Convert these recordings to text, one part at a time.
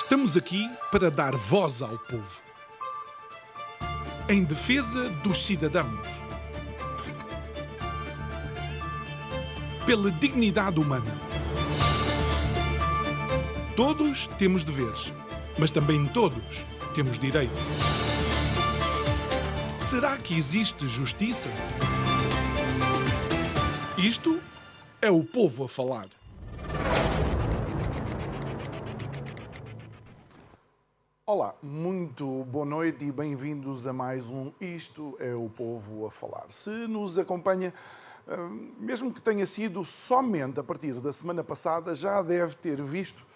Estamos aqui para dar voz ao povo, em defesa dos cidadãos, pela dignidade humana. Todos temos deveres, mas também todos temos direitos. Será que existe justiça? Isto é o povo a falar. Olá, muito boa noite e bem-vindos a mais um Isto é o Povo a Falar. Se nos acompanha, mesmo que tenha sido somente a partir da semana passada, já deve ter visto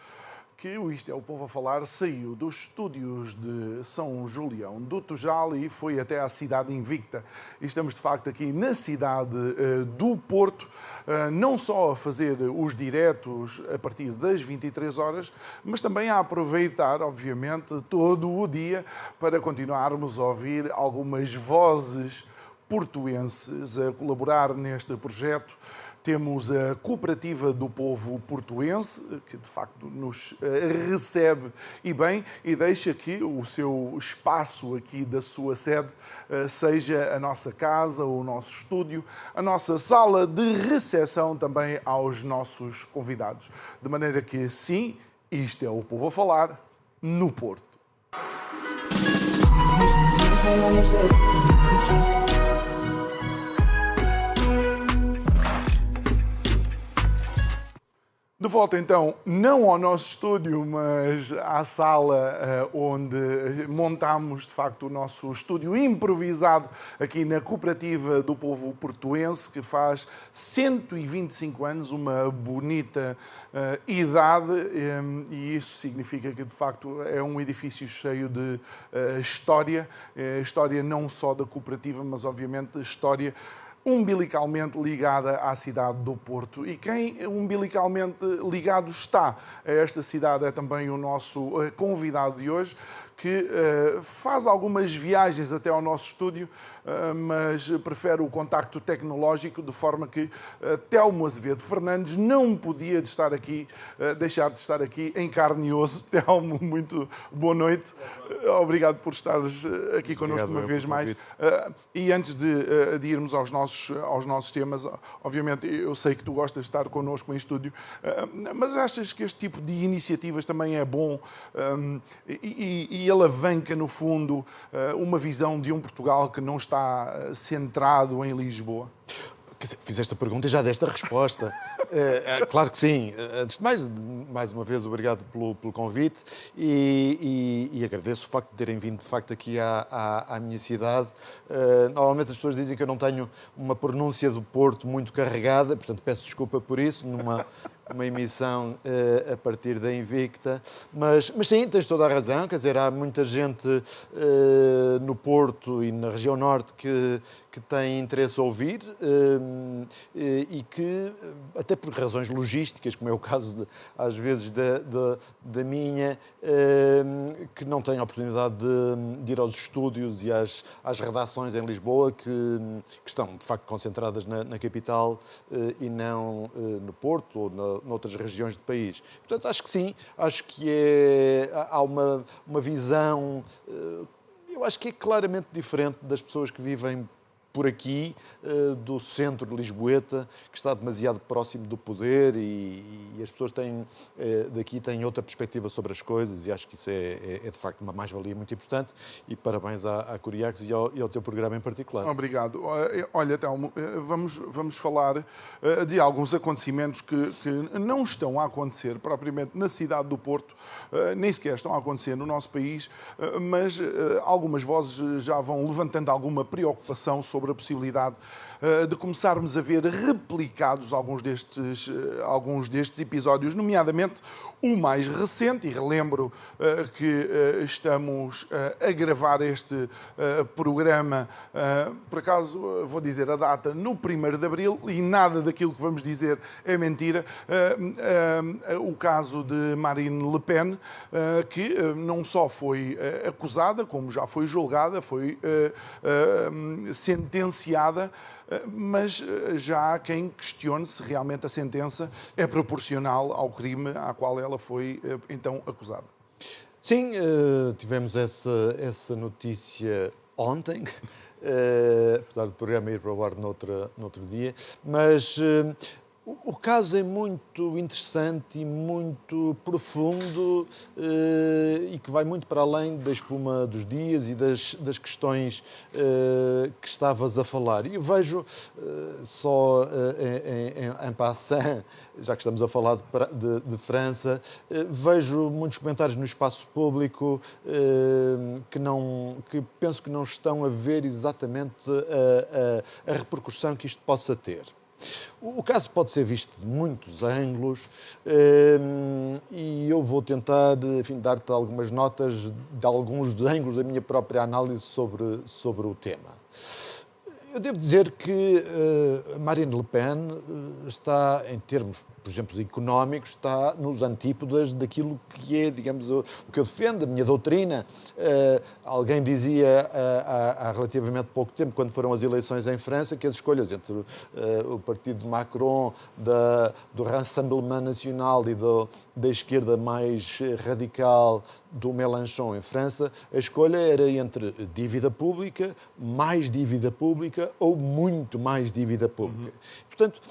que o Isto é o Povo a Falar saiu dos estúdios de São Julião do Tujal e foi até à cidade invicta. E estamos, de facto, aqui na cidade do Porto, não só a fazer os diretos a partir das 23 horas, mas também a aproveitar, obviamente, todo o dia para continuarmos a ouvir algumas vozes portuenses a colaborar neste projeto. Temos a Cooperativa do Povo Portuense, que de facto nos recebe e bem e deixa que o seu espaço aqui da sua sede seja a nossa casa, o nosso estúdio, a nossa sala de recepção também aos nossos convidados. De maneira que sim, isto é o Povo a Falar no Porto. De volta então, não ao nosso estúdio, mas à sala onde montámos de facto o nosso estúdio improvisado aqui na Cooperativa do Povo Portuense, que faz 125 anos, uma bonita idade, e isso significa que de facto é um edifício cheio de história, história não só da cooperativa, mas obviamente história umbilicalmente ligada à cidade do Porto. E quem umbilicalmente ligado está a esta cidade é também o nosso convidado de hoje, que faz algumas viagens até ao nosso estúdio, mas prefere o contacto tecnológico, de forma que Telmo Azevedo Fernandes não podia deixar de estar aqui em carne e osso. Telmo, muito boa noite. Obrigado por estares aqui connosco uma vez mais. E antes de irmos aos nossos temas, obviamente eu sei que tu gostas de estar connosco em estúdio, mas achas que este tipo de iniciativas também é bom e alavanca, no fundo, uma visão de um Portugal que não está centrado em Lisboa? Fizeste a pergunta e já deste a resposta. Claro que sim. Antes de mais uma vez, obrigado pelo convite e agradeço o facto de terem vindo, de facto, aqui à minha cidade. Normalmente as pessoas dizem que eu não tenho uma pronúncia do Porto muito carregada, portanto peço desculpa por isso, numa emissão a partir da Invicta, mas sim, tens toda a razão, quer dizer, há muita gente no Porto e na região norte que tem interesse a ouvir e que, até por razões logísticas, como é o caso, às vezes, da minha, que não tem a oportunidade de ir aos estúdios e às redações em Lisboa, que estão, de facto, concentradas na capital e não no Porto ou noutras regiões do país. Portanto, acho que sim, acho que há uma visão, eu acho que é claramente diferente das pessoas que vivem por aqui, do centro de Lisboeta, que está demasiado próximo do poder e as pessoas daqui têm outra perspectiva sobre as coisas e acho que isso é de facto uma mais-valia muito importante e parabéns à Curiacos e ao teu programa em particular. Obrigado. Olha, Telmo, vamos falar de alguns acontecimentos que não estão a acontecer propriamente na cidade do Porto, nem sequer estão a acontecer no nosso país, mas algumas vozes já vão levantando alguma preocupação sobre a possibilidade de começarmos a ver replicados alguns destes episódios, nomeadamente o mais recente, e relembro que estamos a gravar este programa, por acaso vou dizer a data, no 1º de Abril, e nada daquilo que vamos dizer é mentira, o caso de Marine Le Pen, que não só foi acusada, como já foi julgada, foi sentenciada, mas já há quem questione se realmente a sentença é proporcional ao crime a qual ela foi então acusada. Sim, tivemos essa notícia ontem, apesar do programa ir para o ar noutro dia, mas o caso é muito interessante e muito profundo e que vai muito para além da espuma dos dias e das questões que estavas a falar. E eu vejo só em passant, já que estamos a falar de França, vejo muitos comentários no espaço público que penso que não estão a ver exatamente a repercussão que isto possa ter. O caso pode ser visto de muitos ângulos e eu vou tentar, enfim, dar-te algumas notas de alguns ângulos da minha própria análise sobre o tema. Eu devo dizer que Marine Le Pen está, em termos, por exemplo, económicos, está nos antípodas daquilo que é, digamos, o que eu defendo, a minha doutrina. Alguém dizia há relativamente pouco tempo, quando foram as eleições em França, que as escolhas entre o partido de Macron, do Rassemblement National e da esquerda mais radical do Mélenchon em França, a escolha era entre dívida pública, mais dívida pública ou muito mais dívida pública. Portanto,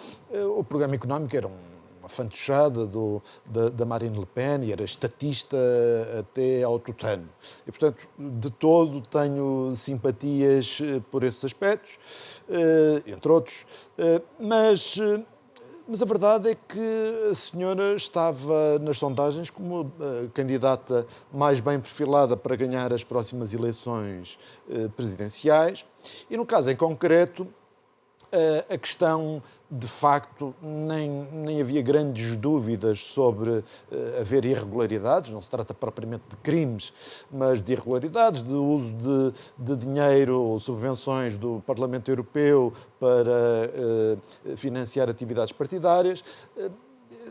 o programa económico era uma fantochada da Marine Le Pen e era estatista até ao tutano. E, portanto, de todo tenho simpatias por esses aspectos, entre outros, mas a verdade é que a senhora estava nas sondagens como a candidata mais bem perfilada para ganhar as próximas eleições presidenciais e, no caso em concreto, a questão, de facto, nem havia grandes dúvidas sobre haver irregularidades, não se trata propriamente de crimes, mas de irregularidades, de uso de dinheiro ou subvenções do Parlamento Europeu para financiar atividades partidárias,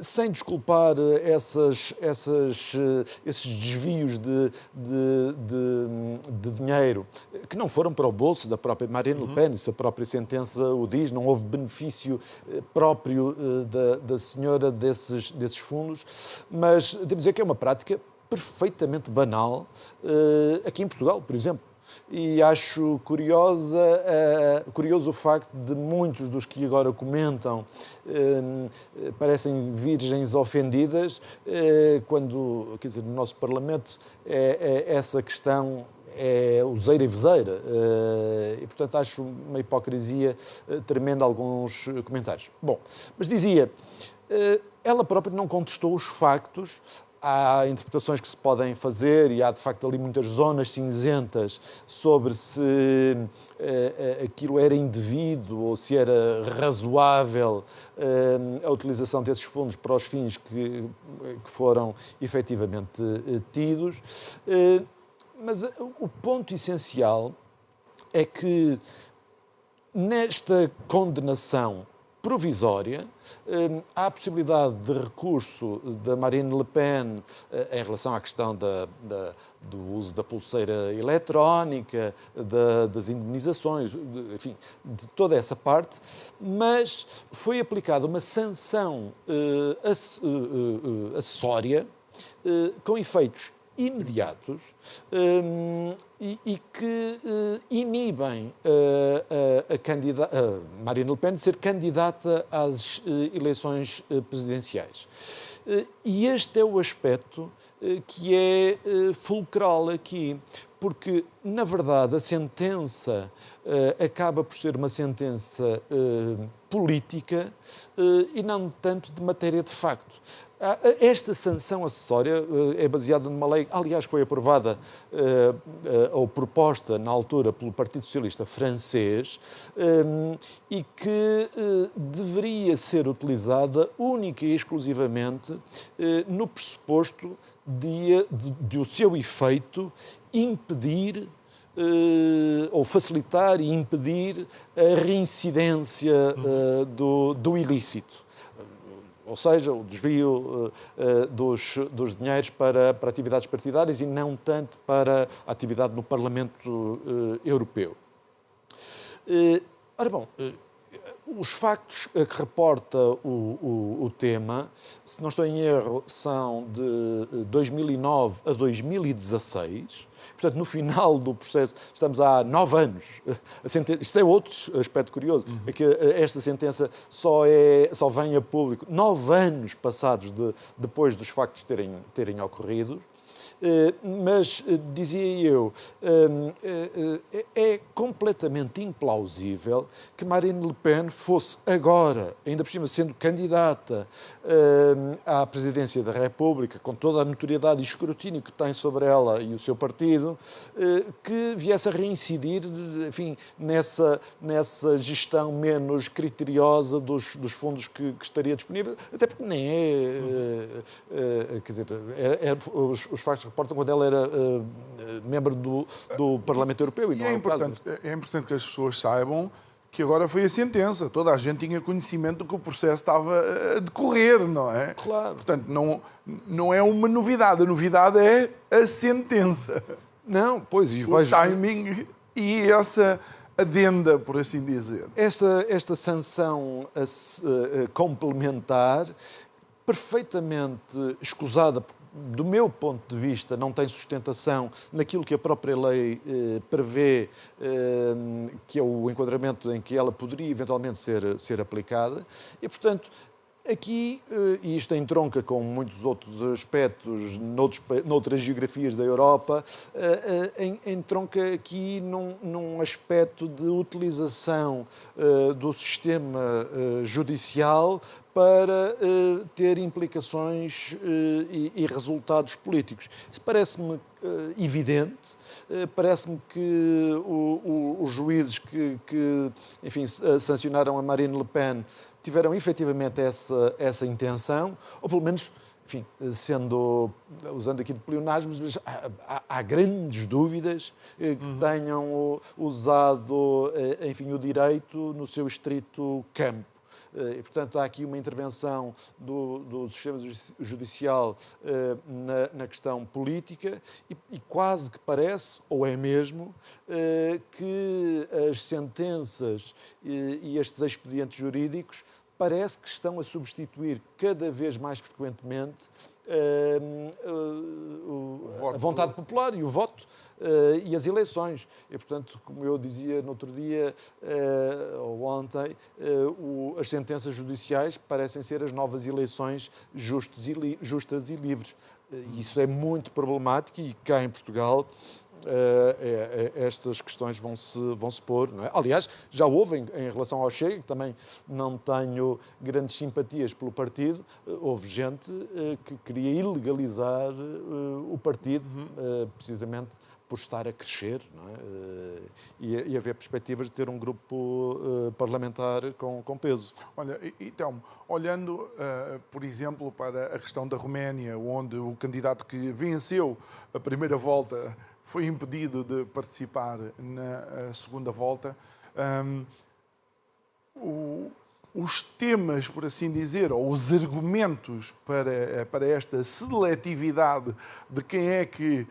sem desculpar esses desvios de dinheiro que não foram para o bolso da própria Marine Le Pen, isso a própria sentença o diz, não houve benefício próprio da senhora desses fundos, mas devo dizer que é uma prática perfeitamente banal aqui em Portugal, por exemplo. E acho curioso o facto de muitos dos que agora comentam parecem virgens ofendidas, quando, quer dizer, no nosso Parlamento essa questão é useira e veseira. E, portanto, acho uma hipocrisia tremenda alguns comentários. Bom, mas dizia, ela própria não contestou os factos. Há interpretações que se podem fazer e há, de facto, ali muitas zonas cinzentas sobre se aquilo era indevido ou se era razoável a utilização desses fundos para os fins que foram efetivamente tidos. Mas o ponto essencial é que nesta condenação provisória, há a possibilidade de recurso da Marine Le Pen em relação à questão do uso da pulseira eletrónica, das indemnizações, enfim, de toda essa parte, mas foi aplicada uma sanção acessória com efeitos imediatos e que inibem a Marine Le Pen de ser candidata às eleições presidenciais. E este é o aspecto que é fulcral aqui, porque, na verdade, a sentença acaba por ser uma sentença política e não tanto de matéria de facto. Esta sanção acessória é baseada numa lei, aliás, que foi aprovada ou proposta na altura pelo Partido Socialista francês e que deveria ser utilizada única e exclusivamente no pressuposto de o seu efeito impedir ou facilitar e impedir a reincidência do ilícito. Ou seja, o desvio dos dinheiros para atividades partidárias e não tanto para a atividade no Parlamento Europeu. Ora bom, Os factos que reporta o tema, se não estou em erro, são de 2009 a 2016. Portanto, no final do processo, estamos há 9 anos. Isto é outro aspecto curioso, é que esta sentença só vem a público 9 anos passados depois dos factos terem ocorrido. Mas, dizia eu, é completamente implausível que Marine Le Pen fosse agora, ainda por cima sendo candidata à presidência da República, com toda a notoriedade e escrutínio que tem sobre ela e o seu partido, que viesse a reincidir, enfim, nessa gestão menos criteriosa dos fundos que estaria disponível, até porque nem quer dizer, os factos reportam quando ela era membro do Parlamento Europeu. E não é importante que as pessoas saibam que agora foi a sentença. Toda a gente tinha conhecimento de que o processo estava a decorrer, não é? Claro. Portanto, não é uma novidade. A novidade é a sentença. Não, pois, e o timing e essa adenda, por assim dizer. Esta sanção complementar, perfeitamente escusada, do meu ponto de vista, não tem sustentação naquilo que a própria lei prevê, que é o enquadramento em que ela poderia eventualmente ser aplicada. E, portanto, aqui, e isto entronca com muitos outros aspectos noutras geografias da Europa, entronca aqui num aspecto de utilização do sistema judicial para ter implicações e resultados políticos. Isso parece-me evidente. Parece-me que os juízes que enfim, sancionaram a Marine Le Pen tiveram efetivamente essa intenção, ou pelo menos, enfim, usando aqui de pleonasmos, mas há grandes dúvidas que tenham usado, enfim, o direito no seu estrito campo. E, portanto, há aqui uma intervenção do sistema judicial na questão política e quase que parece, ou é mesmo, que as sentenças e estes expedientes jurídicos parece que estão a substituir cada vez mais frequentemente a vontade popular e o voto e as eleições. E, portanto, como eu dizia no outro dia ou ontem, as sentenças judiciais parecem ser as novas eleições justas e livres. Isso é muito problemático e cá em Portugal estas questões vão se pôr. Não é? Aliás, já houve em relação ao Chega, que também não tenho grandes simpatias pelo partido, houve gente que queria ilegalizar o partido, precisamente por estar a crescer, não é? E haver perspectivas de ter um grupo parlamentar com peso. Olha, então, olhando, por exemplo, para a questão da Roménia, onde o candidato que venceu a primeira volta foi impedido de participar na segunda volta, os temas, por assim dizer, ou os argumentos para esta seletividade de quem é que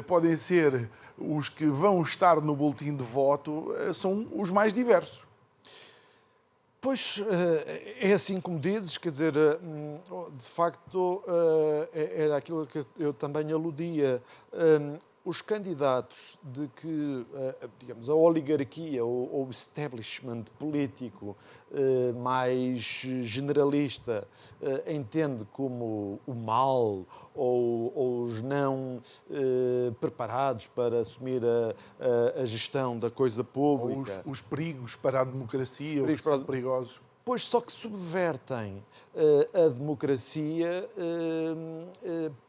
podem ser os que vão estar no boletim de voto são os mais diversos. Pois, é assim como dizes, quer dizer, de facto, era aquilo que eu também aludia. Os candidatos de que, digamos, a oligarquia ou o establishment político mais generalista entende como o mal ou os não preparados para assumir a gestão da coisa pública. Os perigos para a democracia, os são perigosos. Pois só que subvertem a democracia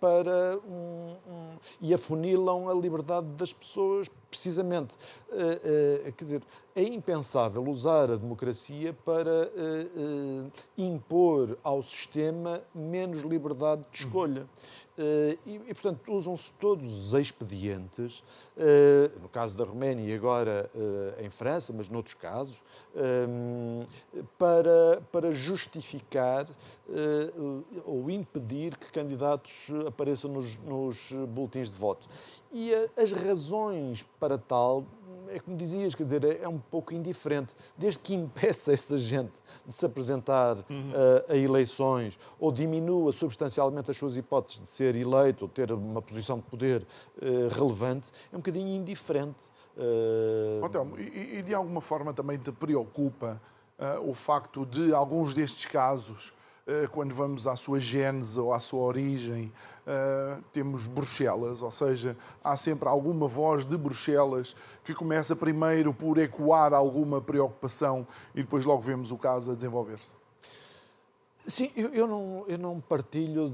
para e afunilam a liberdade das pessoas, precisamente. Quer dizer, é impensável usar a democracia para impor ao sistema menos liberdade de escolha. E, portanto, usam-se todos os expedientes, no caso da Roménia e agora em França, mas noutros casos, para justificar ou impedir que candidatos apareçam nos boletins de voto. E as razões para tal é como dizias, quer dizer, é um pouco indiferente. Desde que impeça essa gente de se apresentar a eleições ou diminua substancialmente as suas hipóteses de ser eleito ou ter uma posição de poder relevante, é um bocadinho indiferente. Telmo, e de alguma forma também te preocupa o facto de alguns destes casos, quando vamos à sua gênese ou à sua origem, temos Bruxelas, ou seja, há sempre alguma voz de Bruxelas que começa primeiro por ecoar alguma preocupação e depois logo vemos o caso a desenvolver-se? Sim, eu não partilho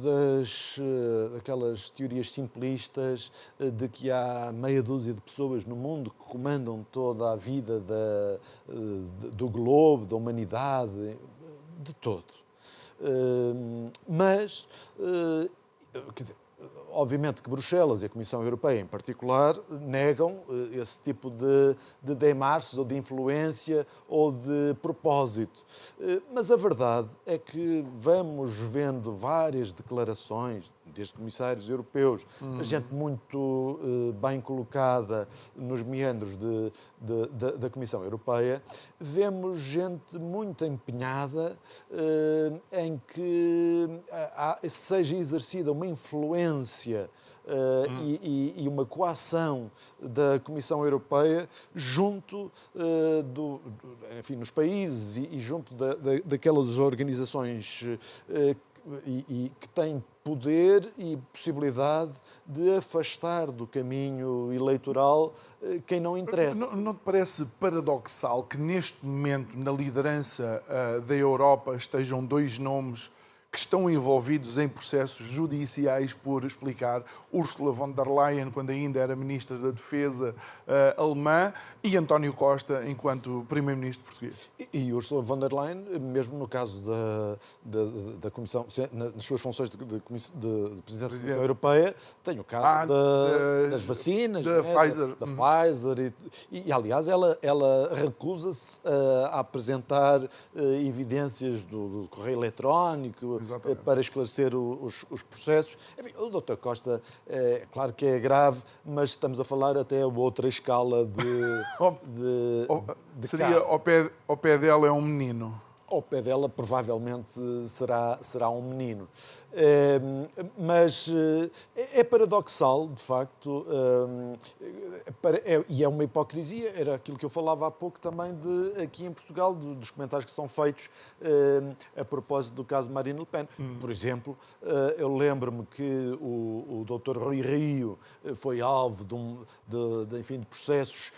daquelas teorias simplistas de que há meia dúzia de pessoas no mundo que comandam toda a vida do globo, da humanidade, de todo. Mas, quer dizer, obviamente que Bruxelas e a Comissão Europeia, em particular, negam esse tipo de demarches ou de influência ou de propósito. Mas a verdade é que vamos vendo várias declarações, desde comissários europeus, gente muito bem colocada nos meandros da Comissão Europeia, vemos gente muito empenhada em que seja exercida uma influência e uma coação da Comissão Europeia junto enfim, nos países e junto daquelas organizações que têm poder e possibilidade de afastar do caminho eleitoral quem não interessa. Não te parece paradoxal que neste momento na liderança da Europa estejam dois nomes que estão envolvidos em processos judiciais por explicar Ursula von der Leyen, quando ainda era Ministra da Defesa alemã, e António Costa, enquanto Primeiro-Ministro português? E Ursula von der Leyen, mesmo no caso da Comissão, nas suas funções de Presidente da Comissão Europeia, tem o caso das vacinas, da Pfizer. Da Pfizer e, aliás, ela recusa-se a apresentar evidências do correio eletrónico, Exatamente, para esclarecer os processos. Enfim, o Dr. Costa, claro que é grave, mas estamos a falar até a outra escala de seria caso. ao pé dela é um menino. Ao pé dela, provavelmente, será um menino. Mas é paradoxal, de facto, e é uma hipocrisia. Era aquilo que eu falava há pouco também aqui em Portugal, dos comentários que são feitos a propósito do caso Marine Le Pen. Por exemplo, eu lembro-me que o Dr. Rui Rio foi alvo enfim, de processos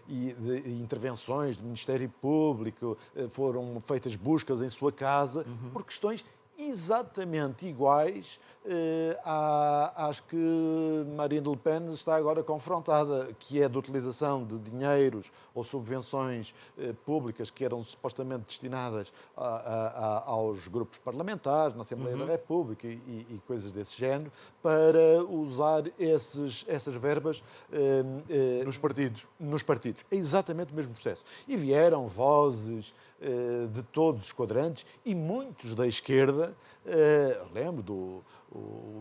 e de intervenções do Ministério Público, foram feitas buscas em sua casa por questões exatamente iguais às que Marine Le Pen está agora confrontada, que é da utilização de dinheiros ou subvenções públicas que eram supostamente destinadas aos grupos parlamentares, na Assembleia da República e coisas desse género, para usar essas verbas Nos partidos. Nos partidos. É exatamente o mesmo processo. E vieram vozes de todos os quadrantes e muitos da esquerda, lembro do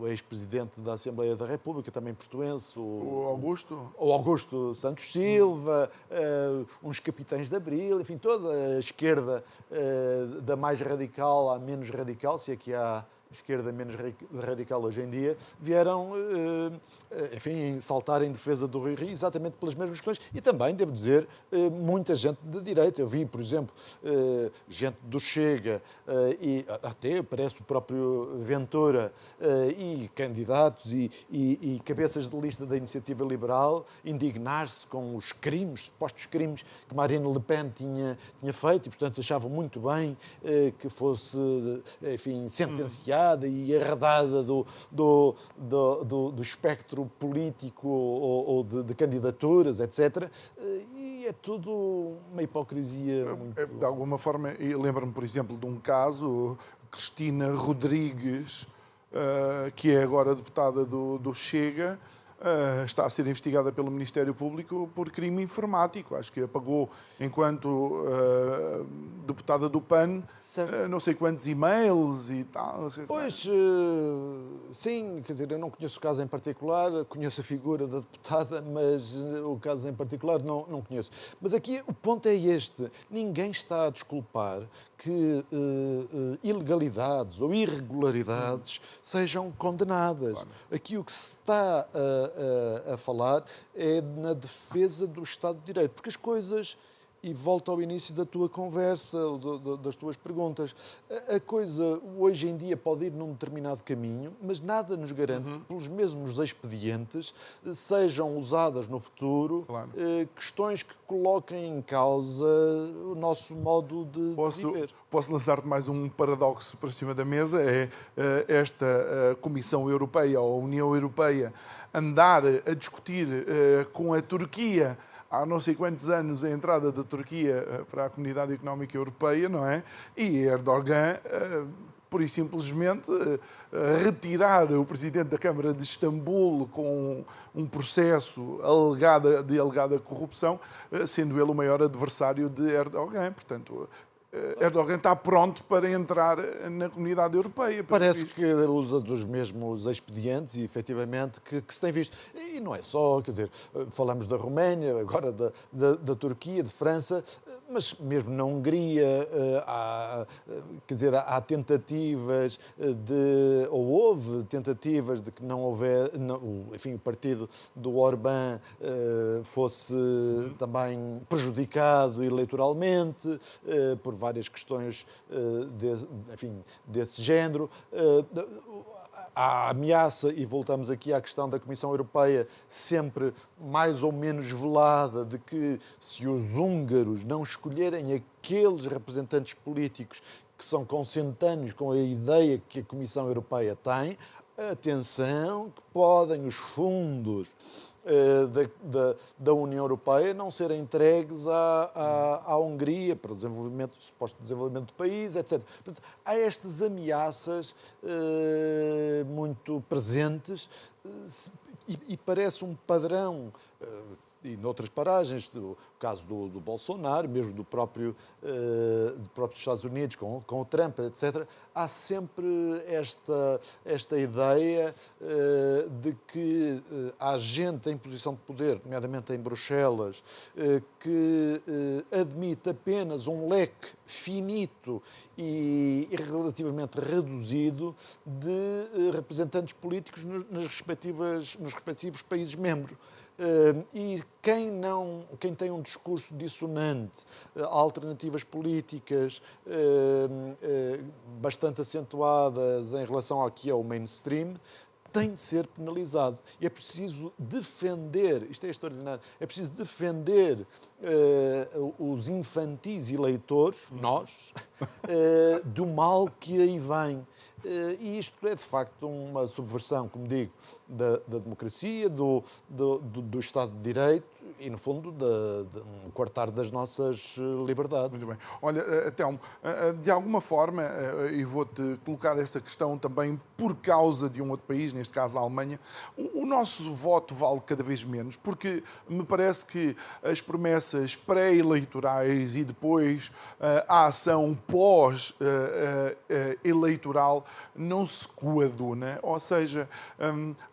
ex-presidente da Assembleia da República, também portuense, O Augusto? o Augusto Santos Silva, uns capitães de Abril, enfim, toda a esquerda, da mais radical à menos radical, se é que há esquerda menos radical hoje em dia, vieram, enfim, saltar em defesa do Rui Rio exatamente pelas mesmas questões. E também, devo dizer, muita gente de direita. Eu vi, por exemplo, gente do Chega e até parece o próprio Ventura e candidatos e cabeças de lista da Iniciativa Liberal indignar-se com os crimes, supostos crimes que Marine Le Pen tinha feito e, portanto, achavam muito bem que fosse, enfim, sentenciada e arredada do espectro político ou de candidaturas, etc. E é tudo uma hipocrisia muito... De alguma forma, lembro-me, por exemplo, de um caso, Cristina Rodrigues, que é agora deputada do Chega, está a ser investigada pelo Ministério Público por crime informático. Acho que apagou, enquanto deputada do PAN, não sei quantos e-mails e tal. Pois, sim, quer dizer, eu não conheço o caso em particular, conheço a figura da deputada, mas o caso em particular não conheço. Mas aqui o ponto é este: ninguém está a desculpar que ilegalidades ou irregularidades sejam condenadas. Claro. Aqui o que se está a falar é na defesa do Estado de Direito, porque as coisas, e volto ao início da tua conversa, das tuas perguntas, a coisa hoje em dia pode ir num determinado caminho, mas nada nos garante que pelos mesmos expedientes sejam usadas no futuro, claro, questões que coloquem em causa o nosso modo de viver. Posso lançar-te mais um paradoxo para cima da mesa? É esta Comissão Europeia ou a União Europeia andar a discutir com a Turquia há não sei quantos anos a entrada da Turquia para a Comunidade Económica Europeia, não é? E Erdogan, pura e simplesmente, retirar o presidente da Câmara de Istambul com um processo de alegada corrupção, sendo ele o maior adversário de Erdogan. Portanto, Erdogan está pronto para entrar na Comunidade Europeia. Parece que usa dos mesmos expedientes e, efetivamente, que se tem visto. E não é só, quer dizer, falamos da Roménia, agora da Turquia, de França, mas mesmo na Hungria há tentativas ou houve tentativas de que não houvesse, enfim, o partido do Orbán fosse também prejudicado eleitoralmente por várias questões desse género. Há a ameaça, e voltamos aqui à questão da Comissão Europeia, sempre mais ou menos velada, de que se os húngaros não escolherem aqueles representantes políticos que são consentâneos com a ideia que a Comissão Europeia tem, atenção, que podem os fundos da União Europeia não serem entregues à Hungria para o suposto desenvolvimento do país, etc. Portanto, há estas ameaças muito presentes e parece um padrão, e noutras paragens, o caso do Bolsonaro, mesmo do próprio Estados Unidos, com o Trump, etc., há sempre esta ideia de que há gente em posição de poder, nomeadamente em Bruxelas, que admite apenas um leque finito e relativamente reduzido de representantes políticos nos respectivos países-membros. E quem tem um discurso dissonante, alternativas políticas bastante acentuadas em relação ao que é o mainstream, tem de ser penalizado. E é preciso defender, isto é extraordinário, é preciso defender os infantis eleitores, nós, do mal que aí vem. E isto é, de facto, uma subversão, como digo, da democracia, do Estado de Direito e, no fundo, um coartar das nossas liberdades. Muito bem. Olha, Telmo, de alguma forma, e vou-te colocar esta questão também por causa de um outro país, neste caso a Alemanha, o nosso voto vale cada vez menos, porque me parece que as promessas pré-eleitorais e depois a ação pós-eleitoral não se coaduna, ou seja,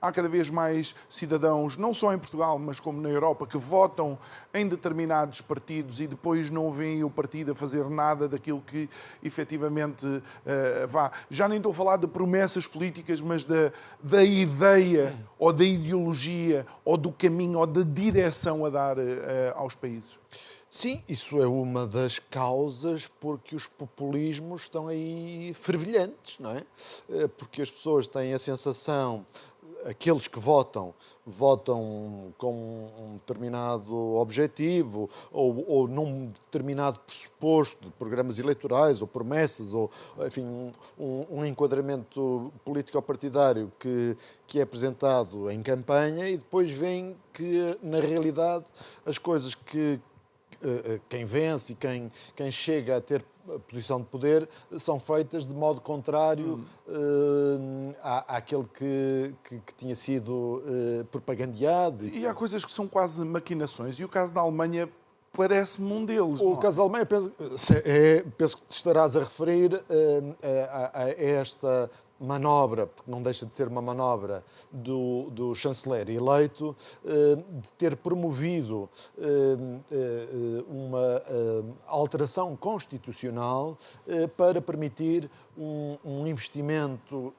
há cada vez mais cidadãos, não só em Portugal, mas como na Europa, que votam em determinados partidos e depois não veem o partido a fazer nada daquilo que efetivamente Já nem estou a falar de promessas políticas, mas da ideia, ou da ideologia, ou do caminho, ou da direção a dar aos países. Sim, isso é uma das causas porque os populismos estão aí fervilhantes, não é? Porque as pessoas têm a sensação, aqueles que votam com um determinado objetivo ou num determinado pressuposto de programas eleitorais ou promessas ou, enfim, um enquadramento político-partidário que é apresentado em campanha e depois veem que, na realidade, as coisas que quem vence e quem chega a ter posição de poder são feitas de modo contrário àquele que tinha sido propagandeado. E há coisas que são quase maquinações, e o caso da Alemanha parece-me um deles. O caso da Alemanha, penso que te estarás a referir a esta manobra, porque não deixa de ser uma manobra do chanceler eleito, de ter promovido uma alteração constitucional para permitir um investimento,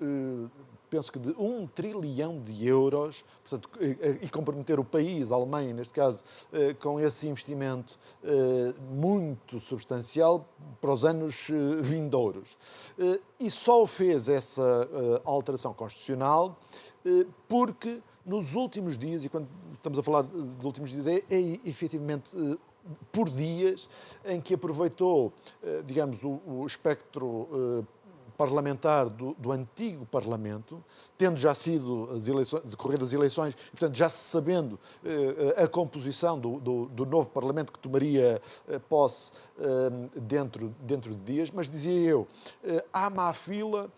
penso que de 1 trilhão de euros, portanto, e comprometer o país, a Alemanha, neste caso, com esse investimento muito substancial para os anos vindouros. E só fez essa alteração constitucional porque nos últimos dias, e quando estamos a falar de últimos dias, é efetivamente por dias em que aproveitou, digamos, o espectro parlamentar do antigo Parlamento, tendo já sido decorridas as eleições, e, portanto, já se sabendo a composição do novo Parlamento que tomaria posse dentro de dias, mas dizia eu, à má fila,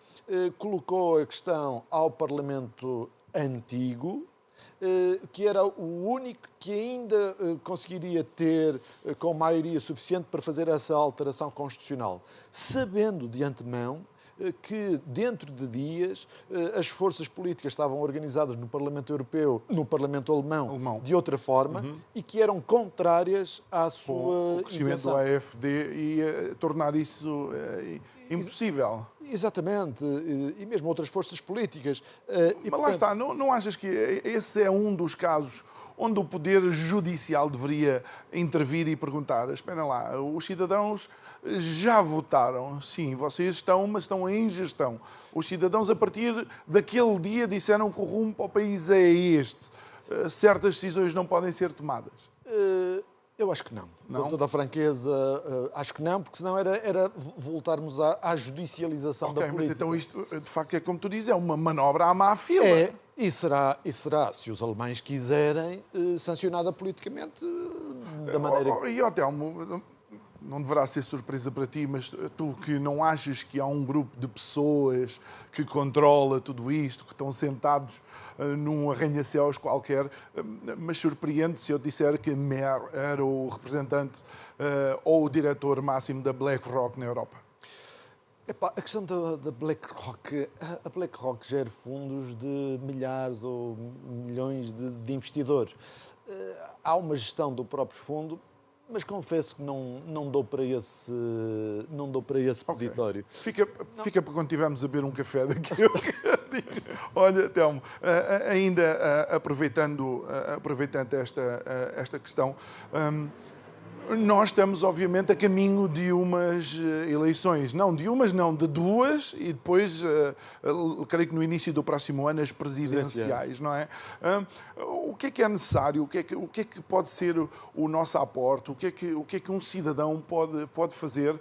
colocou a questão ao Parlamento antigo, que era o único que ainda conseguiria ter com maioria suficiente para fazer essa alteração constitucional, sabendo de antemão que dentro de dias as forças políticas estavam organizadas no Parlamento Europeu, no Parlamento Alemão. De outra forma, e que eram contrárias à sua o crescimento do AfD ia tornar isso impossível. Exatamente, e mesmo outras forças políticas. Mas lá está, não achas que esse é um dos casos onde o Poder Judicial deveria intervir e perguntar, espera lá, os cidadãos já votaram, sim, vocês estão, mas estão em gestão. Os cidadãos, a partir daquele dia, disseram que o rumo para o país é este. Certas decisões não podem ser tomadas. Eu acho que não. Com toda a franqueza, acho que não, porque senão era voltarmos à judicialização da política. Mas então isto, de facto, é como tu dizes, é uma manobra à má fila. E será, se os alemães quiserem, sancionada politicamente da maneira... E, Telmo, não deverá ser surpresa para ti, mas tu que não achas que há um grupo de pessoas que controla tudo isto, que estão sentados num arranha-céus qualquer, mas surpreende se eu disser que Mer era o representante ou o diretor máximo da BlackRock na Europa? A questão da BlackRock, a BlackRock gera fundos de milhares ou milhões de investidores. Há uma gestão do próprio fundo, mas confesso que não dou para esse peditório. Fica para quando estivermos a beber um café daqui a bocadinho. Olha, Telmo, ainda aproveitando esta questão, nós estamos, obviamente, a caminho de umas eleições. Não de umas, não, de duas, e depois, creio que no início do próximo ano, as presidenciais, não é? O que é necessário? O que é que pode ser o nosso aporte? O que é que um cidadão pode fazer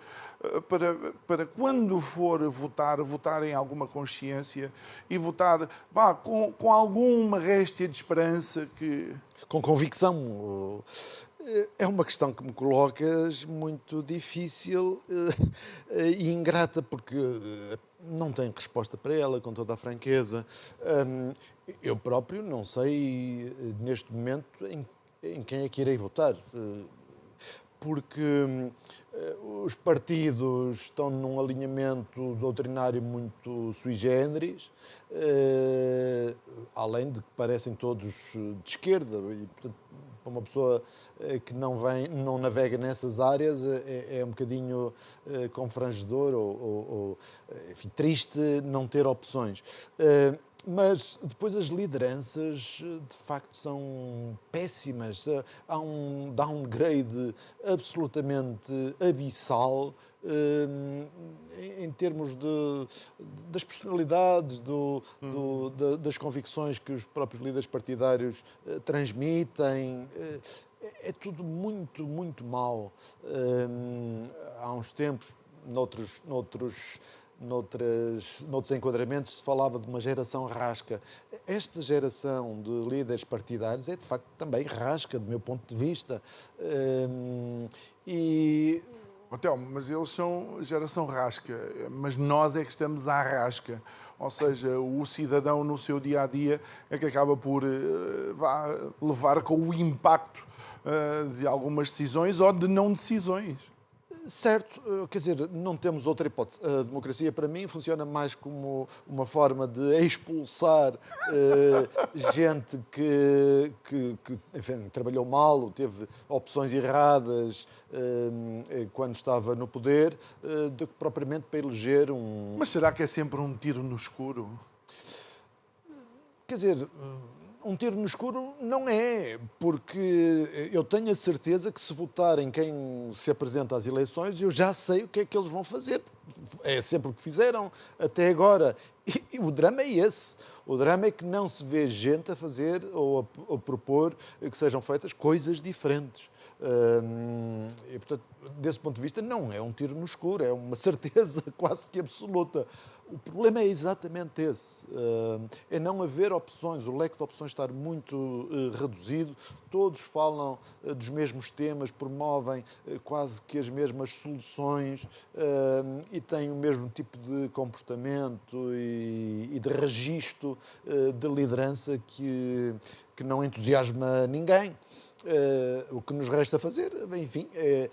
para quando for votar em alguma consciência e votar com alguma réstia de esperança que... Com convicção. É uma questão que me colocas muito difícil e ingrata, porque não tenho resposta para ela, com toda a franqueza. Eu próprio não sei, neste momento, em quem é que irei votar. Porque os partidos estão num alinhamento doutrinário muito sui generis, além de que parecem todos de esquerda, e, portanto, para uma pessoa que não navega nessas áreas, é um bocadinho confrangedor ou enfim, triste não ter opções. Mas depois as lideranças, de facto, são péssimas. Há um downgrade absolutamente abissal em termos das personalidades, das convicções que os próprios líderes partidários transmitem. É tudo muito, muito mau. Há uns tempos, noutros enquadramentos, se falava de uma geração rasca. Esta geração de líderes partidários é, de facto, também rasca, do meu ponto de vista. E Telmo, mas eles são geração rasca, mas nós é que estamos à rasca. Ou seja, o cidadão no seu dia-a-dia é que acaba por levar com o impacto de algumas decisões ou de não decisões. Certo, quer dizer, não temos outra hipótese. A democracia, para mim, funciona mais como uma forma de expulsar gente que enfim, trabalhou mal, ou teve opções erradas quando estava no poder, do que propriamente para eleger um... Mas será que é sempre um tiro no escuro? Quer dizer, um tiro no escuro não é, porque eu tenho a certeza que se votarem quem se apresenta às eleições, eu já sei o que é que eles vão fazer. É sempre o que fizeram até agora. E o drama é esse. O drama é que não se vê gente a fazer ou a propor que sejam feitas coisas diferentes. E, portanto, desse ponto de vista, não é um tiro no escuro, é uma certeza quase que absoluta. O problema é exatamente esse, é não haver opções, o leque de opções estar muito reduzido, todos falam dos mesmos temas, promovem quase que as mesmas soluções e têm o mesmo tipo de comportamento e de registro de liderança que não entusiasma ninguém. O que nos resta fazer, enfim, é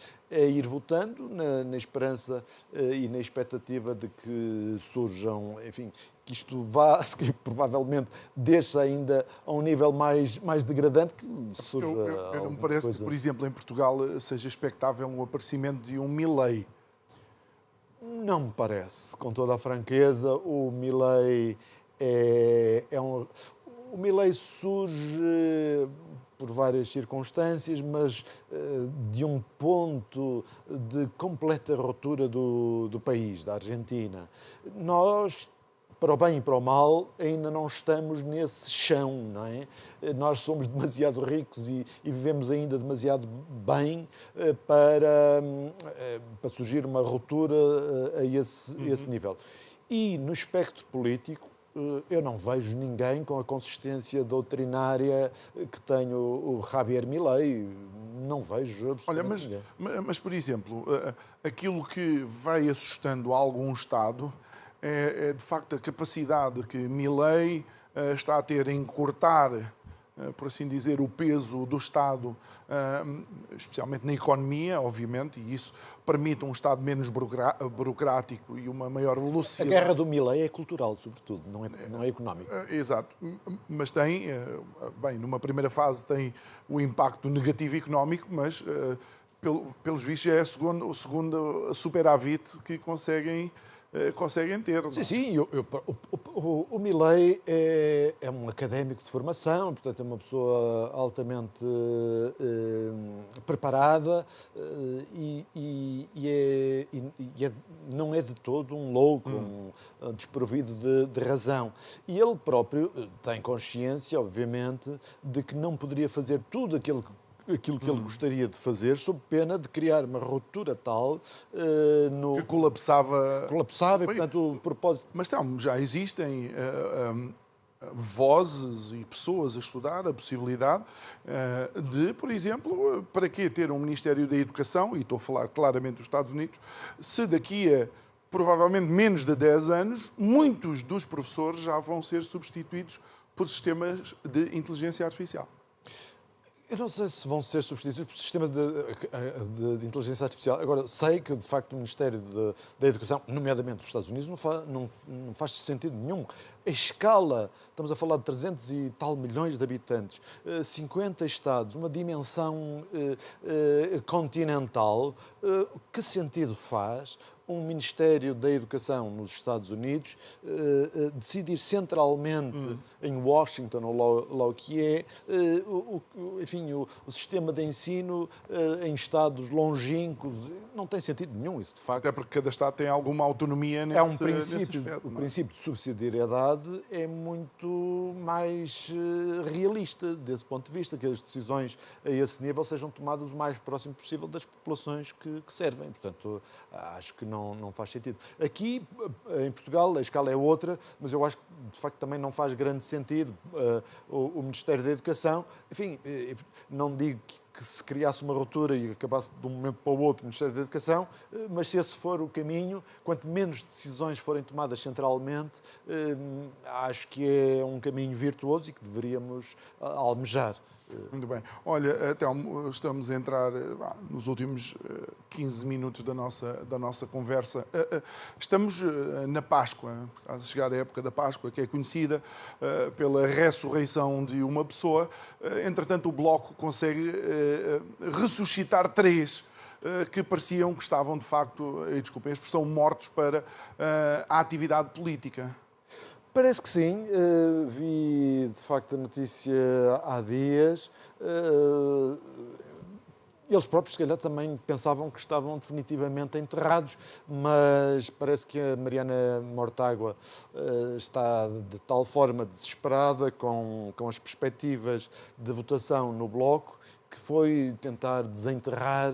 ir votando na esperança e na expectativa de que surjam, enfim, que isto vá, que provavelmente deixe ainda a um nível mais degradante, que surja eu não me parece que, por exemplo, em Portugal seja expectável o aparecimento de um Milei. Não me parece, com toda a franqueza, o Milei o Milei surge por várias circunstâncias, mas de um ponto de completa ruptura do país, da Argentina. Nós, para o bem e para o mal, ainda não estamos nesse chão, não é? Nós somos demasiado ricos e vivemos ainda demasiado bem para surgir uma ruptura a esse nível. E no espectro político, eu não vejo ninguém com a consistência doutrinária que tem o Javier Milei. Não vejo absolutamente ninguém. Mas, por exemplo, aquilo que vai assustando algum Estado é de facto a capacidade que Milei está a ter em cortar, por assim dizer, o peso do Estado, especialmente na economia, obviamente, e isso permite um Estado menos burocrático e uma maior velocidade. A guerra do Milei é cultural, sobretudo, não é económica. Exato, mas tem, bem, numa primeira fase tem o impacto negativo económico, mas pelos vistos é o segundo superávit que conseguem ter. Sim, sim. O Milei é um académico de formação, portanto é uma pessoa altamente preparada não é de todo um louco, um desprovido de razão. E ele próprio tem consciência, obviamente, de que não poderia fazer tudo aquilo que ele gostaria de fazer, sob pena de criar uma ruptura tal que colapsava. E, portanto, o propósito... Mas já existem vozes e pessoas a estudar a possibilidade de, por exemplo, para que ter um Ministério da Educação, e estou a falar claramente dos Estados Unidos, se daqui a provavelmente menos de 10 anos, muitos dos professores já vão ser substituídos por sistemas de inteligência artificial. Eu não sei se vão ser substituídos por sistema de inteligência artificial. Agora, sei que, de facto, o Ministério da Educação, nomeadamente dos Estados Unidos, não faz sentido nenhum. A escala, estamos a falar de 300 e tal milhões de habitantes, 50 estados, uma dimensão continental, que sentido faz um Ministério da Educação nos Estados Unidos decidir centralmente em Washington, ou lá o que é, enfim, o sistema de ensino em estados longínquos? Não tem sentido nenhum isso, de facto. Até porque cada estado tem alguma autonomia nesse aspecto. O princípio de subsidiariedade é muito mais realista desse ponto de vista, que as decisões a esse nível sejam tomadas o mais próximo possível das populações que servem. Portanto, acho que não faz sentido. Aqui, em Portugal, a escala é outra, mas eu acho que, de facto, também não faz grande sentido o Ministério da Educação. Enfim, não digo que se criasse uma ruptura e acabasse de um momento para o outro o Ministério da Educação, mas se esse for o caminho, quanto menos decisões forem tomadas centralmente, acho que é um caminho virtuoso e que deveríamos almejar. Muito bem. Olha, Telmo, estamos a entrar nos últimos 15 minutos da nossa conversa. Estamos na Páscoa, a chegar a época da Páscoa, que é conhecida pela ressurreição de uma pessoa. Entretanto, o Bloco consegue ressuscitar 3 que pareciam que estavam, de facto, e desculpem a expressão, mortos para a atividade política. Parece que sim. Vi, de facto, a notícia há dias. Eles próprios, se calhar, também pensavam que estavam definitivamente enterrados, mas parece que a Mariana Mortágua está de tal forma desesperada com as perspectivas de votação no Bloco, que foi tentar desenterrar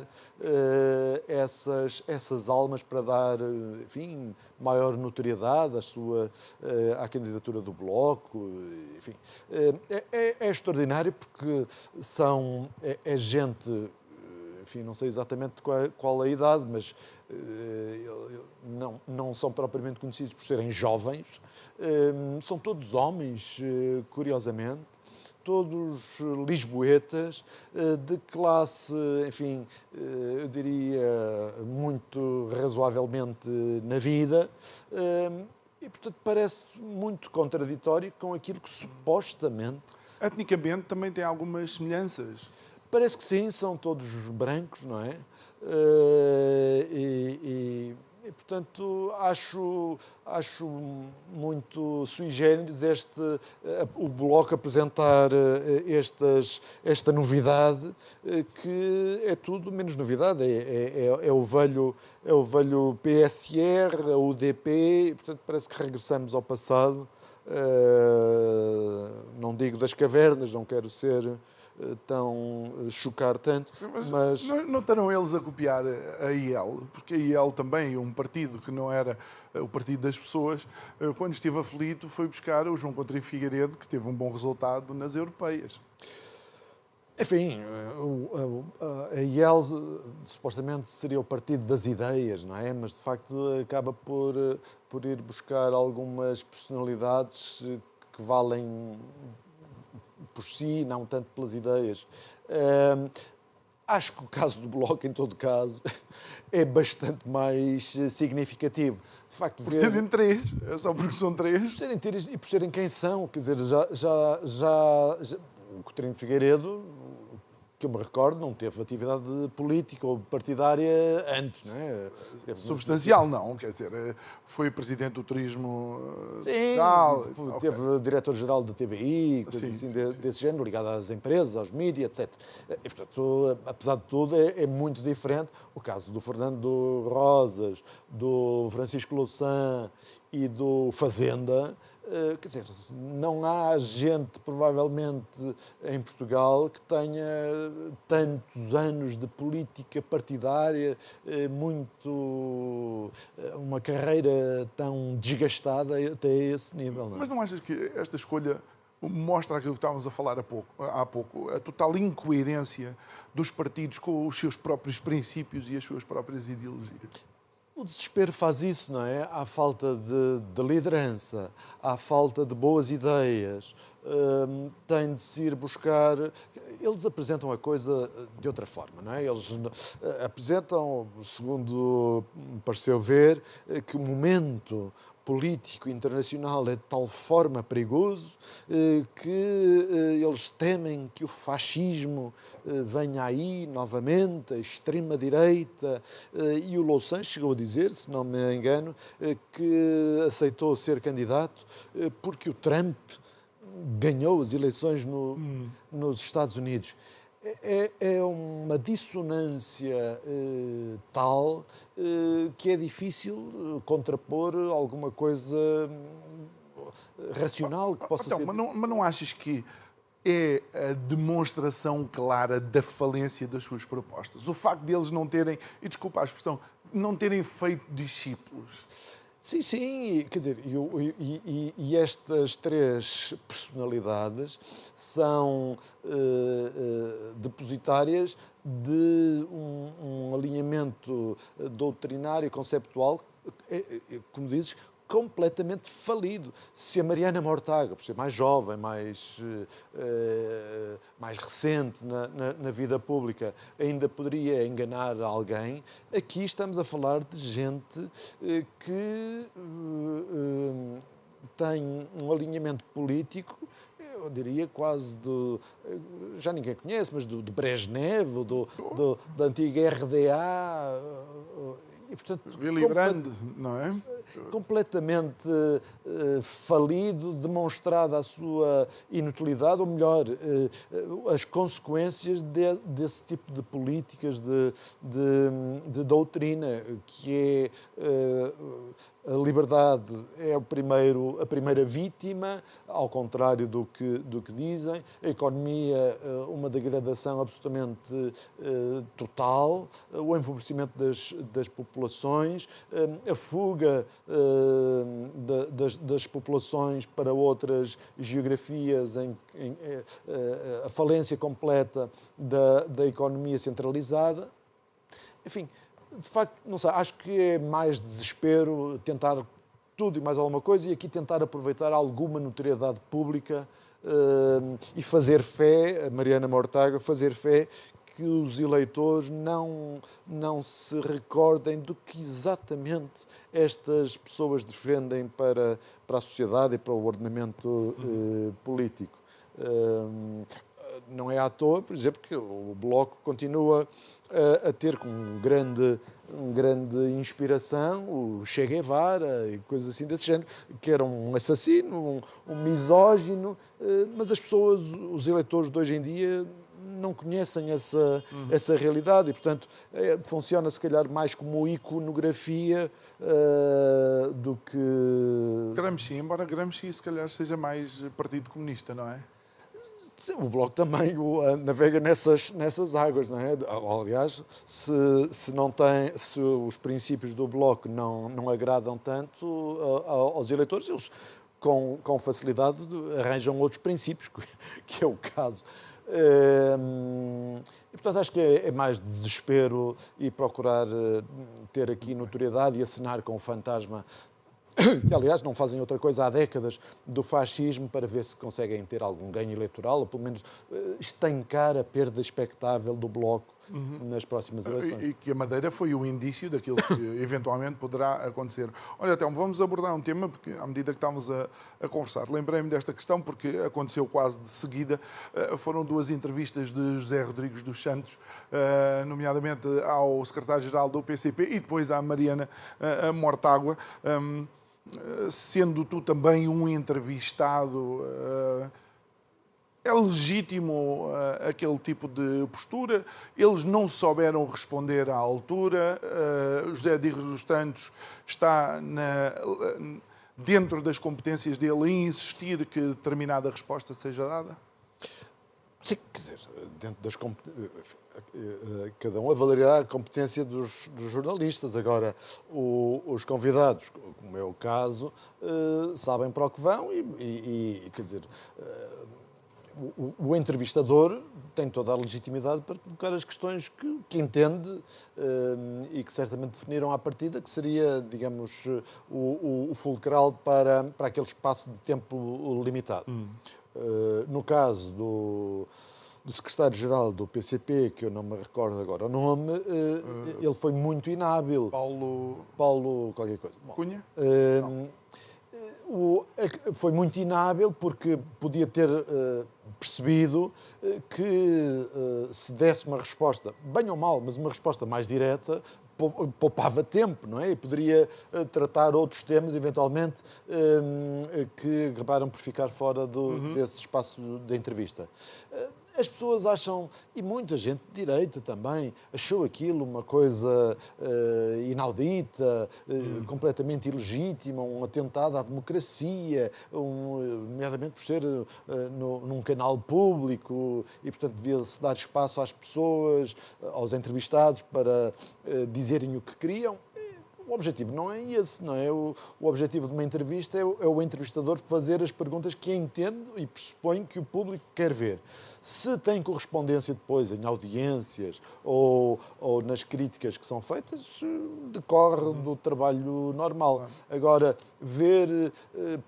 essas almas para dar, enfim, maior notoriedade à candidatura do Bloco. Enfim, é extraordinário porque é gente, enfim, não sei exatamente qual a idade, mas não são propriamente conhecidos por serem jovens. São todos homens, curiosamente. Todos lisboetas, de classe, enfim, eu diria, muito razoavelmente na vida, e, portanto, parece muito contraditório com aquilo que supostamente... Etnicamente também tem algumas semelhanças. Parece que sim, são todos brancos, não é? E, portanto, acho muito sui generis o Bloco apresentar esta novidade, que é tudo menos novidade. É o velho PSR, a UDP, e, portanto, parece que regressamos ao passado. Não digo das cavernas, não quero ser... chocar tanto, mas... Não estarão eles a copiar a IEL? Porque a IEL também, um partido que não era o partido das pessoas, quando esteve aflito, foi buscar o João Coutinho Figueiredo, que teve um bom resultado nas europeias. Enfim, a IEL supostamente seria o partido das ideias, não é? Mas, de facto, acaba por ir buscar algumas personalidades que valem por si, não tanto pelas ideias. Acho que o caso do Bloco, em todo caso, é bastante mais significativo. De facto, por serem 3, é só porque são 3. Por serem 3 e por serem quem são. Quer dizer, o Coutinho Figueiredo, que eu me recordo, não teve atividade política ou partidária antes, não é? Substancial, não. Quer dizer, foi presidente do turismo. Sim, tal, teve okay. Diretor-geral da TVI, coisas assim desse género, ligado às empresas, aos mídias, etc. E, portanto, apesar de tudo, é muito diferente. O caso do Fernando Rosas, do Francisco Louçã e do Fazenda... Quer dizer, não há gente, provavelmente, em Portugal que tenha tantos anos de política partidária, uma carreira tão desgastada até esse nível. Não é? Mas não achas que esta escolha mostra aquilo que estávamos a falar há pouco, a total incoerência dos partidos com os seus próprios princípios e as suas próprias ideologias? O desespero faz isso, não é? Há falta de liderança, há falta de boas ideias, tem de se ir buscar... Eles apresentam a coisa de outra forma, não é? Eles apresentam, segundo me pareceu ver, que o momento político internacional é de tal forma perigoso que eles temem que o fascismo venha aí novamente, a extrema-direita, e o Louçã chegou a dizer, se não me engano, que aceitou ser candidato porque o Trump ganhou as eleições nos Estados Unidos. É uma dissonância tal que é difícil contrapor alguma coisa racional que possa ser... Mas não achas que é a demonstração clara da falência das suas propostas? O facto de eles não terem, e desculpa a expressão, não terem feito discípulos? Sim, sim, quer dizer, e estas três personalidades são depositárias de um alinhamento doutrinário, conceptual, como dizes, completamente falido. Se a Mariana Mortágua, por ser mais jovem, mais recente na vida pública, ainda poderia enganar alguém, aqui estamos a falar de gente que tem um alinhamento político, eu diria quase já ninguém conhece, mas do Brezhnev, da antiga RDA, e, portanto, Willy Brandt, não é? Completamente falido, demonstrada a sua inutilidade, ou melhor, as consequências desse tipo de políticas de doutrina, que é a liberdade é a primeira vítima, ao contrário do que dizem, a economia uma degradação absolutamente total, o empobrecimento das populações, a fuga das populações para outras geografias, a falência completa da economia centralizada. Enfim, de facto, não sei, acho que é mais desespero tentar tudo e mais alguma coisa e aqui tentar aproveitar alguma notoriedade pública e fazer fé, a Mariana Mortágua, fazer fé que os eleitores não se recordem do que exatamente estas pessoas defendem para a sociedade e para o ordenamento político. Não é à toa, por exemplo, que o Bloco continua a ter como grande inspiração o Che Guevara e coisas assim desse género, que era um assassino, um misógino, mas as pessoas, os eleitores de hoje em dia, não conhecem essa realidade e, portanto, funciona se calhar mais como iconografia do que... Gramsci, embora Gramsci se calhar seja mais Partido Comunista, não é? O Bloco também navega nessas águas, não é? Aliás, se os princípios do Bloco não agradam tanto aos eleitores, eles com facilidade arranjam outros princípios, que é o caso. E, portanto, acho que é mais desespero e procurar ter aqui notoriedade e acenar com o fantasma, que aliás não fazem outra coisa há décadas, do fascismo, para ver se conseguem ter algum ganho eleitoral, ou pelo menos estancar a perda expectável do Bloco nas próximas eleições. E que a Madeira foi o indício daquilo que eventualmente poderá acontecer. Olha, Telmo, vamos abordar um tema, porque à medida que estávamos a conversar, lembrei-me desta questão, porque aconteceu quase de seguida. Foram duas entrevistas de José Rodrigues dos Santos, nomeadamente ao secretário-geral do PCP e depois à Mariana Mortágua. Sendo tu também um entrevistado, é legítimo aquele tipo de postura? Eles não souberam responder à altura. José Rodrigues dos Santos está dentro das competências dele em insistir que determinada resposta seja dada? Sim, quer dizer, dentro das competências, cada um avaliará a competência dos jornalistas. Agora, os convidados, como é o caso, sabem para o que vão e quer dizer, o entrevistador tem toda a legitimidade para colocar as questões que entende e que certamente definiram à partida, que seria, digamos, o fulcral para aquele espaço de tempo limitado. No caso do secretário-geral do PCP, que eu não me recordo agora o nome, ele foi muito inábil. Paulo qualquer coisa. Bom, Cunha? foi muito inábil porque podia ter percebido que se desse uma resposta, bem ou mal, mas uma resposta mais direta, poupava tempo, não é? E poderia tratar outros temas, eventualmente, que acabaram por ficar fora desse espaço de entrevista. As pessoas acham, e muita gente de direita também, achou aquilo uma coisa inaudita, completamente ilegítima, um atentado à democracia, nomeadamente por ser num canal público e, portanto, devia-se dar espaço às pessoas, aos entrevistados, para dizerem o que queriam. O objetivo não é esse, não é? O objetivo de uma entrevista é o entrevistador fazer as perguntas que entende e pressupõe que o público quer ver. Se tem correspondência depois em audiências ou nas críticas que são feitas, decorre do trabalho normal. Agora, ver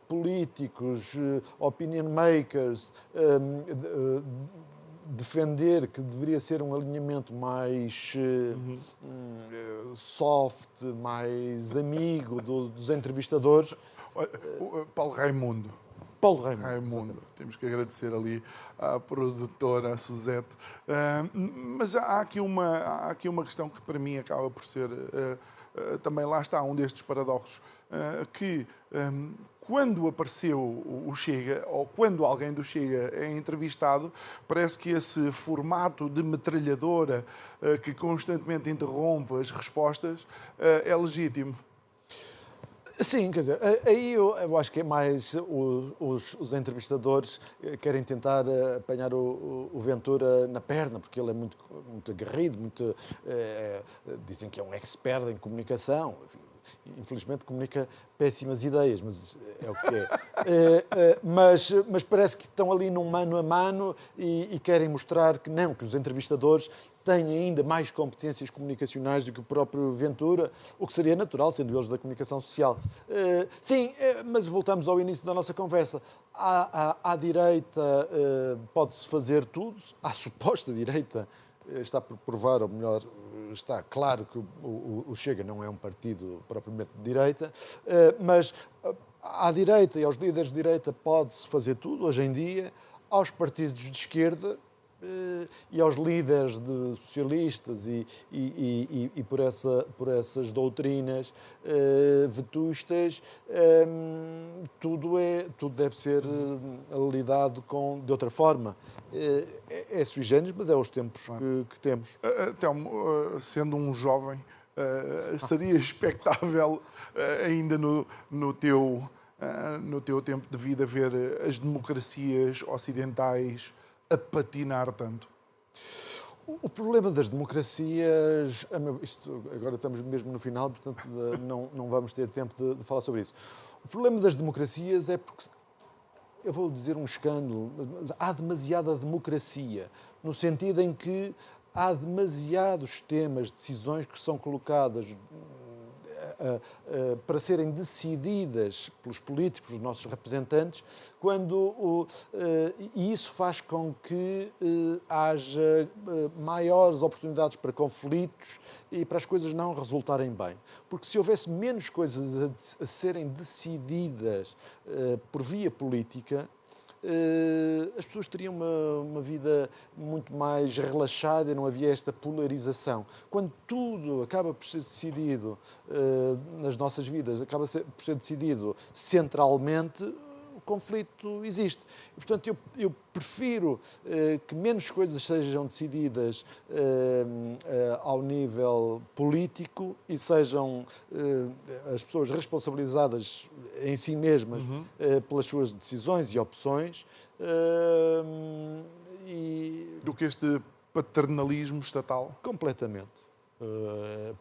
políticos, opinion makers, defender que deveria ser um alinhamento mais soft, mais amigo dos entrevistadores. Paulo Raimundo. Paulo Raimundo. Temos que agradecer ali à produtora Suzete. Mas há aqui uma questão que para mim acaba por ser também, lá está, um destes paradoxos, que quando apareceu o Chega, ou quando alguém do Chega é entrevistado, parece que esse formato de metralhadora que constantemente interrompe as respostas é legítimo. Sim, quer dizer, aí eu acho que é mais os entrevistadores querem tentar apanhar o Ventura na perna, porque ele é muito aguerrido, dizem que é um expert em comunicação. Enfim, infelizmente comunica péssimas ideias, mas é o que é. Mas parece que estão ali num mano a mano e querem mostrar que não, que os entrevistadores têm ainda mais competências comunicacionais do que o próprio Ventura, o que seria natural, sendo eles da comunicação social. Sim, mas voltamos ao início da nossa conversa. À direita pode-se fazer tudo, à suposta direita está por provar, ou melhor, está claro que o Chega não é um partido propriamente de direita, mas à direita e aos líderes de direita pode-se fazer tudo, hoje em dia, aos partidos de esquerda e aos líderes de socialistas e por essas doutrinas vetustas, tudo deve ser lidado de outra forma. É sui generis, mas é os tempos que temos. Telmo, sendo um jovem, seria expectável ainda no teu tempo de vida ver as democracias ocidentais a patinar tanto? O problema das democracias, agora estamos mesmo no final, portanto não vamos ter tempo de falar sobre isso. O problema das democracias é porque, eu vou dizer um escândalo, mas há demasiada democracia, no sentido em que há demasiados temas, decisões que são colocadas para serem decididas pelos políticos, os nossos representantes, e isso faz com que haja maiores oportunidades para conflitos e para as coisas não resultarem bem. Porque se houvesse menos coisas a serem decididas por via política, as pessoas teriam uma vida muito mais relaxada e não havia esta polarização. Quando tudo acaba por ser decidido nas nossas vidas, acaba por ser decidido centralmente, o conflito existe. E, portanto, eu prefiro que menos coisas sejam decididas ao nível político e sejam as pessoas responsabilizadas em si mesmas pelas suas decisões e opções. Do que este paternalismo estatal? Completamente.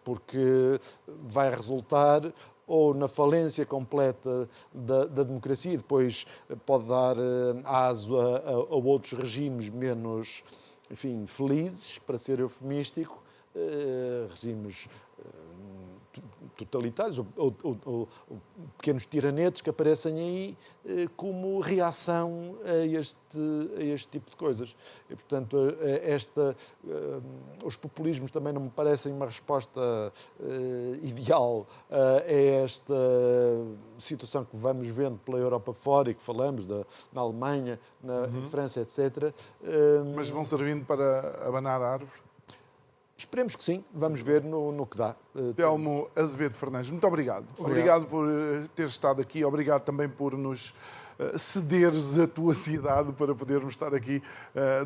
Porque vai resultar ou na falência completa da democracia, e depois pode dar aso a outros regimes menos, enfim, felizes, para ser eufemístico, regimes totalitários ou pequenos tiranetes que aparecem aí como reação a este tipo de coisas. E, portanto, os populismos também não me parecem uma resposta ideal a esta situação que vamos vendo pela Europa fora e que falamos na Alemanha, na França, etc. Mas vão servindo para abanar a árvore? Esperemos que sim, vamos ver no que dá. Telmo Azevedo Fernandes, muito obrigado. Obrigado por ter estado aqui, obrigado também por nos cederes a tua cidade para podermos estar aqui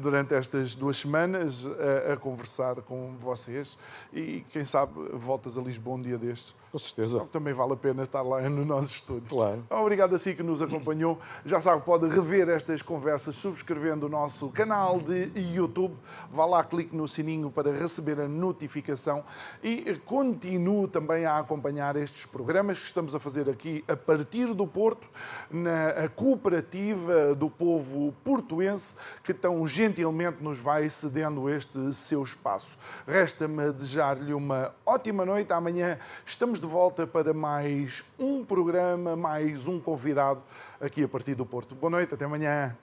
durante estas 2 semanas a conversar com vocês e quem sabe voltas a Lisboa um dia destes Com certeza. Também vale a pena estar lá no nosso estúdio. Claro. Obrigado a si que nos acompanhou. Já sabe, pode rever estas conversas subscrevendo o nosso canal de YouTube. Vá lá, clique no sininho para receber a notificação e continue também a acompanhar estes programas que estamos a fazer aqui a partir do Porto, na cooperativa do povo portuense, que tão gentilmente nos vai cedendo este seu espaço. Resta-me desejar-lhe uma ótima noite. Amanhã estamos de volta para mais um programa, mais um convidado aqui a partir do Porto. Boa noite, até amanhã.